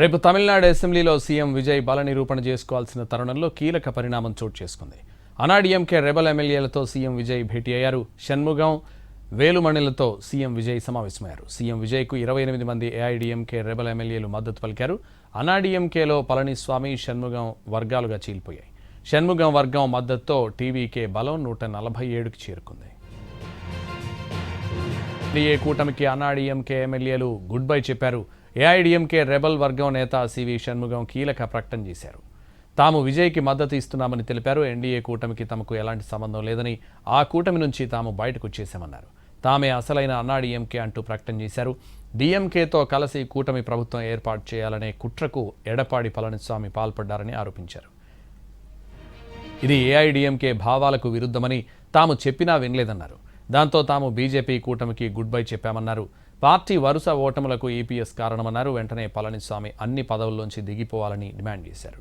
రేపు తమిళనాడు అసెంబ్లీలో సీఎం విజయ్ బల నిరూపణ చేసుకోవాల్సిన తరుణంలో కీలక పరిణామం చోటు చేసుకుంది. అన్నాడీఎంకే రెబల్ ఎమ్మెల్యేలతో సీఎం విజయ్ భేటీ అయ్యారు. షణ్ముగం, వేలుమణిలతో సీఎం విజయ్ సమావేశమయ్యారు. సీఎం విజయ్కు 28 మంది ఏఐడీఎంకే రెబల్ ఎమ్మెల్యేలు మద్దతు పలికారు. అన్నాడీఎంకేలో పళనిస్వామి, షణ్ముగం వర్గాలుగా చీలిపోయాయి. షణ్ముగం వర్గం మద్దతుతో టీవీకే బలం 147కి చేరుకుంది. ఎన్డీఏ కూటమికి అన్నాడీఎంకే ఎమ్మెల్యేలు గుడ్ బై చెప్పారు. ఏఐడీఎంకే రెబల్ వర్గం నేత సివి షణ్ముగం కీలక ప్రకటన చేశారు. తాము విజయ్కి మద్దతు ఇస్తున్నామని తెలిపారు. ఎన్డీఏ కూటమికి తమకు ఎలాంటి సంబంధం లేదని, ఆ కూటమి నుంచి తాము బయటకు వచ్చేశామన్నారు. తామే అసలైన అన్నాడీఎంకే అంటూ ప్రకటన చేశారు. డీఎంకేతో కలిసి కూటమి ప్రభుత్వం ఏర్పాటు చేయాలనే కుట్రకు ఎడప్పాడి పళనిస్వామి పాల్పడ్డారని ఆరోపించారు. ఇది ఏఐడీఎంకే భావాలకు విరుద్ధమని తాము చెప్పినా వినలేదన్నారు. దాంతో తాము బీజేపీ కూటమికి గుడ్ బై చెప్పామన్నారు. పార్టీ వరుస ఓటములకు ఈపీఎస్ కారణమన్నారు. వెంటనే పళనిస్వామి అన్ని పదవుల్లోంచి దిగిపోవాలని డిమాండ్ చేశారు.